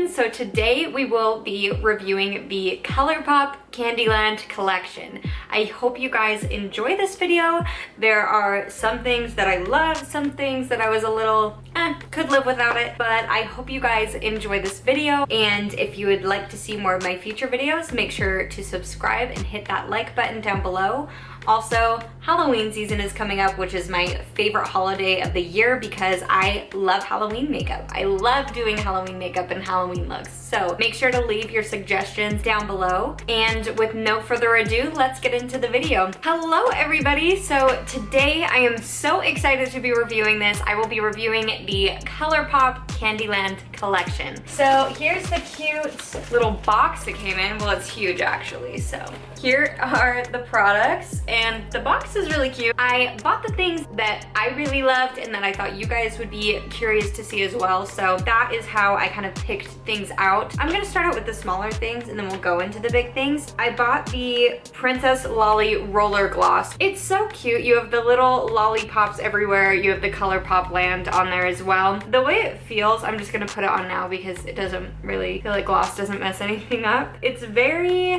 everyone, so today we will be reviewing the Colourpop Candyland collection. I hope you guys enjoy this video. There are some things that I love, some things that I was a little, could live without it, but I hope you guys enjoy this video, and if you would like to see more of my future videos, make sure to subscribe and hit that like button down below. Also, Halloween season is coming up, which is my favorite holiday of the year because I love Halloween makeup. I love doing Halloween makeup and Halloween looks. So make sure to leave your suggestions down below. And with no further ado, let's get into the video. Hello everybody. So today I am so excited to be reviewing this. I will be reviewing the Colourpop Candyland collection. So here's the cute little box that came in. Well, it's huge actually. So here are the products. And the box is really cute. I bought the things that I really loved and that I thought you guys would be curious to see as well. So that is how I kind of picked things out. I'm gonna start out with the smaller things and then we'll go into the big things. I bought the Princess Lolli Roller Gloss. It's so cute. You have the little lollipops everywhere. You have the Colourpop land on there as well. The way it feels, I'm just gonna put it on now because it doesn't really feel like gloss doesn't mess anything up. It's a very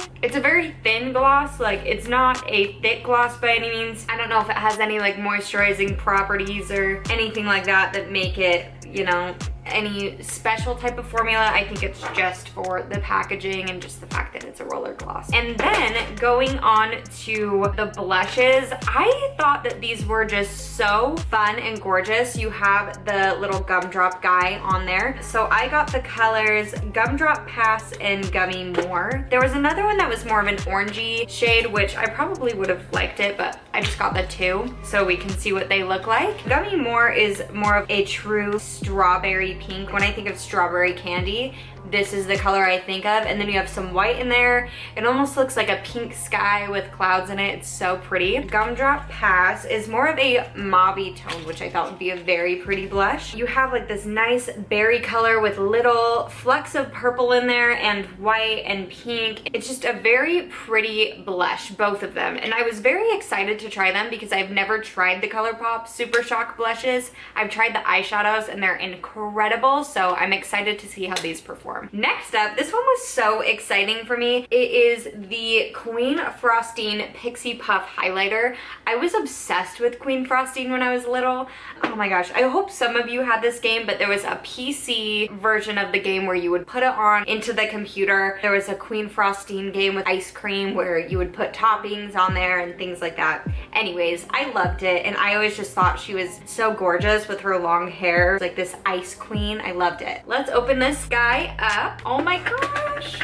thin gloss. Like, it's not a thick gloss by any means. I don't know if it has any like moisturizing properties or anything like that that make it, you know, any special type of formula. I think it's just for the packaging and just the fact that it's a roller gloss. And then going on to the blushes, I thought that these were just so fun and gorgeous. You have the little gumdrop guy on there. So I got the colors Gumdrop Pass and Gummy More. There was another one that was more of an orangey shade, which I probably would have liked it, but I just got the two so we can see what they look like. Gummy More is more of a true strawberry pink. When I think of strawberry candy, this is the color I think of. And then you have some white in there. It almost looks like a pink sky with clouds in it. It's so pretty. Gumdrop Pass is more of a mauve tone, which I thought would be a very pretty blush. You have like this nice berry color with little flecks of purple in there and white and pink. It's just a very pretty blush, both of them. And I was very excited to try them because I've never tried the Colourpop Super Shock blushes. I've tried the eyeshadows and they're incredible. So I'm excited to see how these perform. Next up, this one was so exciting for me. It is the Queen Frostine Pixie Puff highlighter. I was obsessed with Queen Frostine when I was little. Oh my gosh, I hope some of you had this game, but there was a PC version of the game where you would put it on into the computer. There was a Queen Frostine game with ice cream where you would put toppings on there and things like that. Anyways, I loved it and I always just thought she was so gorgeous with her long hair, like this ice queen. I loved it. Let's open this guy up. Oh my gosh.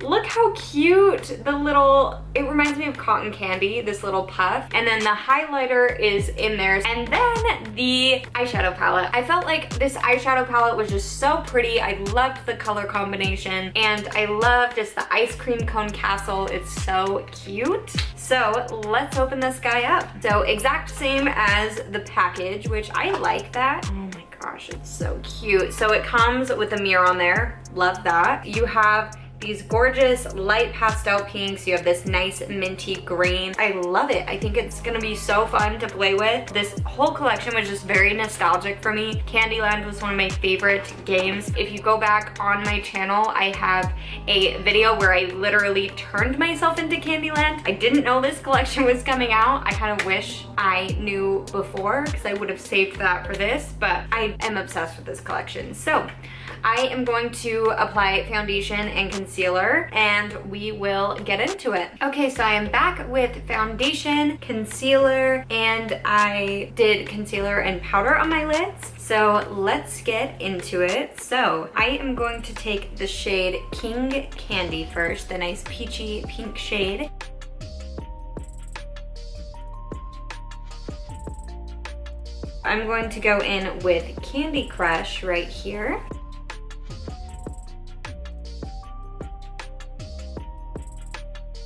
Look how cute the little, it reminds me of cotton candy, this little puff. And then the highlighter is in there. And then the eyeshadow palette. I felt like this eyeshadow palette was just so pretty. I loved the color combination and I love just the ice cream cone castle. It's so cute. So let's open this guy up. So exact same as the package, which I like that. Oh my gosh, it's so cute. So it comes with a mirror on there. Love that. You have these gorgeous light pastel pinks. You have this nice minty green. I love it. I think it's gonna be so fun to play with. This whole collection was just very nostalgic for me. Candyland was one of my favorite games. If you go back on my channel, I have a video where I literally turned myself into Candyland. I didn't know this collection was coming out. I kind of wish I knew before because I would have saved that for this, but I am obsessed with this collection. So I am going to apply foundation and concealer and we will get into it. Okay, so I am back with foundation, concealer, and I did concealer and powder on my lids. So let's get into it. So I am going to take the shade King Candy first, the nice peachy pink shade. I'm going to go in with Candy Crush right here.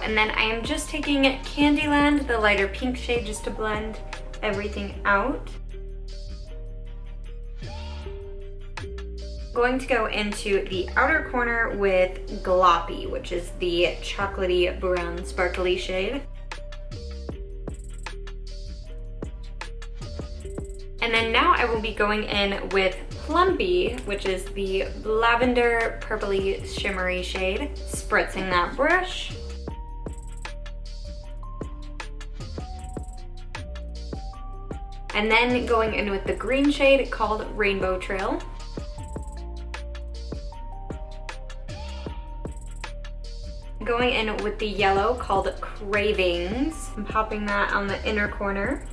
And then I am just taking Candyland, the lighter pink shade, just to blend everything out. Going to go into the outer corner with Gloppy, which is the chocolatey brown sparkly shade. And then now I will be going in with Plumpy, which is the lavender purpley shimmery shade. Spritzing that brush. And then going in with the green shade called Rainbow Trail. Going in with the yellow called Cravings. I'm popping that on the inner corner.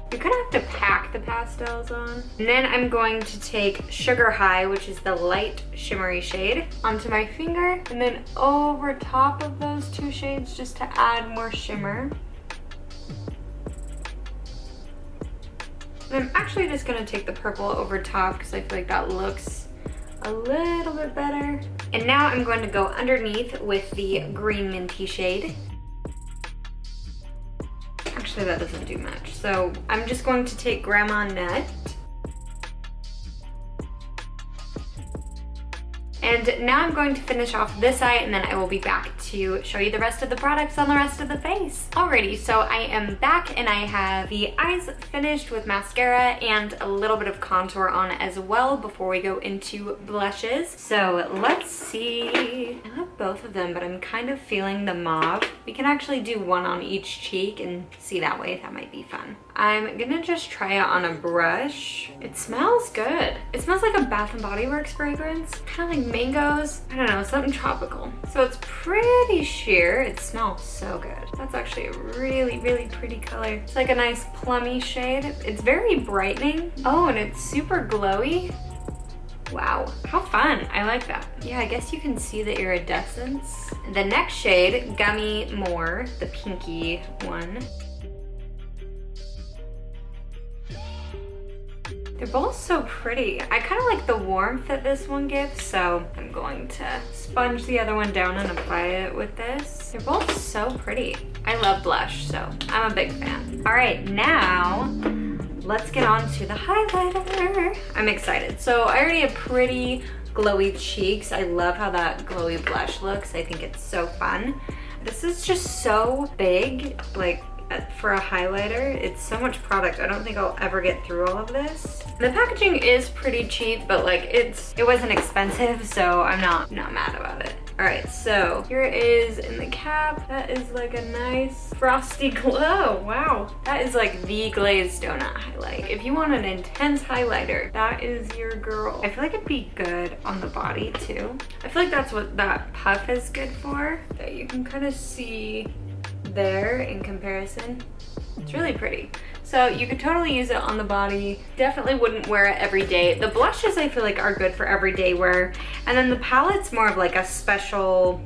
You're gonna have to pack the pastels on. And then I'm going to take Sugar High, which is the light shimmery shade, onto my finger, and then over top of those two shades just to add more shimmer. And I'm actually just gonna take the purple over top because I feel like that looks a little bit better. And now I'm going to go underneath with the green minty shade. Actually, that doesn't do much. So I'm just going to take Grandma Nut. And now I'm going to finish off this eye, and then I will be back to show you the rest of the products on the rest of the face. Alrighty, so I am back and I have the eyes finished with mascara and a little bit of contour on as well before we go into blushes. So let's see. I love both of them, but I'm kind of feeling the mauve. We can actually do one on each cheek and see that way. That might be fun. I'm gonna just try it on a brush. It smells good. It smells like a Bath & Body Works fragrance. Kind of like mangoes. I don't know, something tropical. So it's pretty sheer. It smells so good. That's actually a really, really pretty color. It's like a nice plummy shade. It's very brightening. Oh, and it's super glowy. Wow, how fun. I like that. Yeah, I guess you can see the iridescence. The next shade, Gummy More, the pinky one. They're both so pretty. I kind of like the warmth that this one gives, so I'm going to sponge the other one down and apply it with this. They're both so pretty. I love blush, so I'm a big fan. All right, now let's get on to the highlighter. I'm excited. So I already have pretty glowy cheeks. I love how that glowy blush looks. I think it's so fun. This is just so big, like, for a highlighter. It's so much product. I don't think I'll ever get through all of this. The packaging is pretty cheap, but like it wasn't expensive, so I'm not mad about it. All right, so here it is in the cap. That is like a nice frosty glow. Wow, that is like the glazed donut highlight. If you want an intense highlighter, that is your girl. I feel like it'd be good on the body too. I feel like that's what that puff is good for. That you can kind of see there in comparison. It's really pretty. So you could totally use it on the body. Definitely wouldn't wear it every day. The blushes I feel like are good for everyday wear. And then the palette's more of like a special,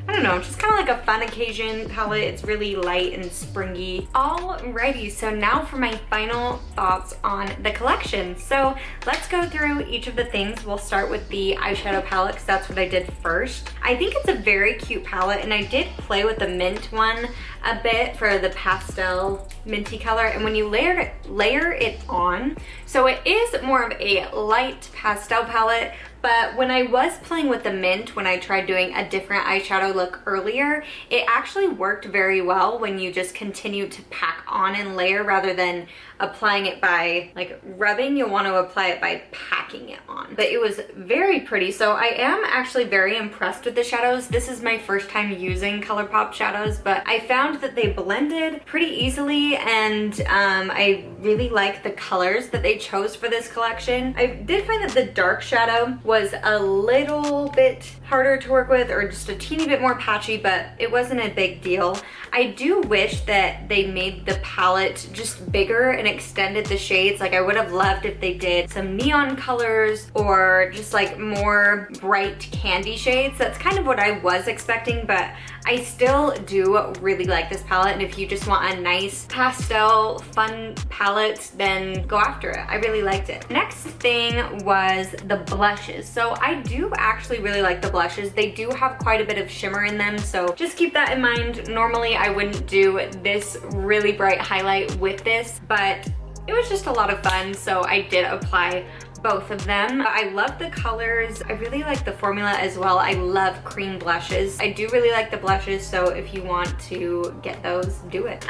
I don't know, just kind of like a fun occasion palette. It's really light and springy. Alrighty, so now for my final thoughts on the collection. So let's go through each of the things. We'll start with the eyeshadow palette because that's what I did first. I think it's a very cute palette, and I did play with the mint one a bit for the pastel minty color, and when you layer it on, so it is more of a light pastel palette, but when I was playing with the mint, when I tried doing a different eyeshadow look earlier, it actually worked very well when you just continue to pack on and layer rather than applying it by like rubbing. You'll want to apply it by packing it on. But it was very pretty. So I am actually very impressed with the shadows. This is my first time using Colourpop shadows, but I found that they blended pretty easily, and I really like the colors that they chose for this collection. I did find that the dark shadow was a little bit harder to work with, or just a teeny bit more patchy, but it wasn't a big deal. I do wish that they made the palette just bigger and extended the shades. Like, I would have loved if they did some neon colors or just like more bright candy shades. That's kind of what I was expecting, but I still do really like this palette, and if you just want a nice pastel fun palette, then go after it. I really liked it. Next thing was the blushes. So I do actually really like the blushes. They do have quite a bit of shimmer in them, so just keep that in mind. Normally I wouldn't do this really bright highlight with this, but it was just a lot of fun, so I did apply both of them. I love the colors. I really like the formula as well. I love cream blushes. I do really like the blushes, so if you want to get those, do it.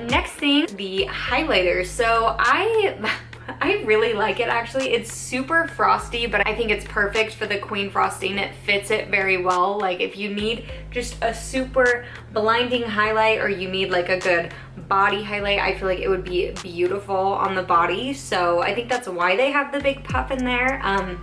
Next thing, the highlighter. So I really like it actually. It's super frosty, but I think it's perfect for the Queen Frosting. It fits it very well. Like if you need just a super blinding highlight or you need like a good body highlight, I feel like it would be beautiful on the body. So I think that's why they have the big puff in there.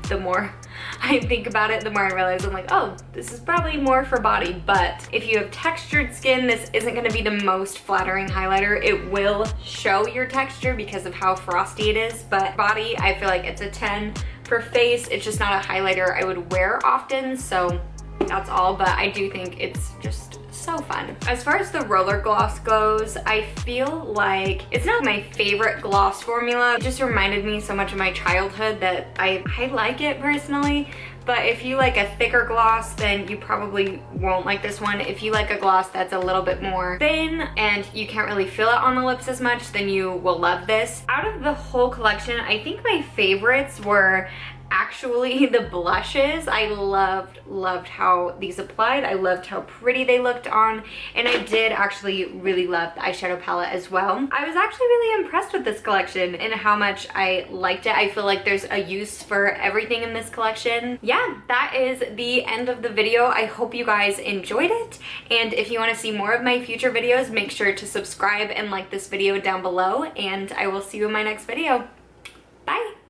The more I think about it, the more I realize I'm like, oh, this is probably more for body. But if you have textured skin, this isn't gonna be the most flattering highlighter. It will show your texture because of how frosty it is, but body, I feel like it's a 10. For face, it's just not a highlighter I would wear often, so that's all, but I do think it's just so fun. As far as the roller gloss goes, I feel like it's not my favorite gloss formula. It just reminded me so much of my childhood that I like it personally. But if you like a thicker gloss, then you probably won't like this one. If you like a gloss that's a little bit more thin and you can't really feel it on the lips as much, then you will love this. Out of the whole collection, I think my favorites were actually the blushes. I loved how these applied. I loved how pretty they looked on, and I did actually really love the eyeshadow palette as well. I was actually really impressed with this collection and how much I liked it. I feel like there's a use for everything in this collection. Yeah, that is the end of the video. I hope you guys enjoyed it, and if you want to see more of my future videos, make sure to subscribe and like this video down below, and I will see you in my next video.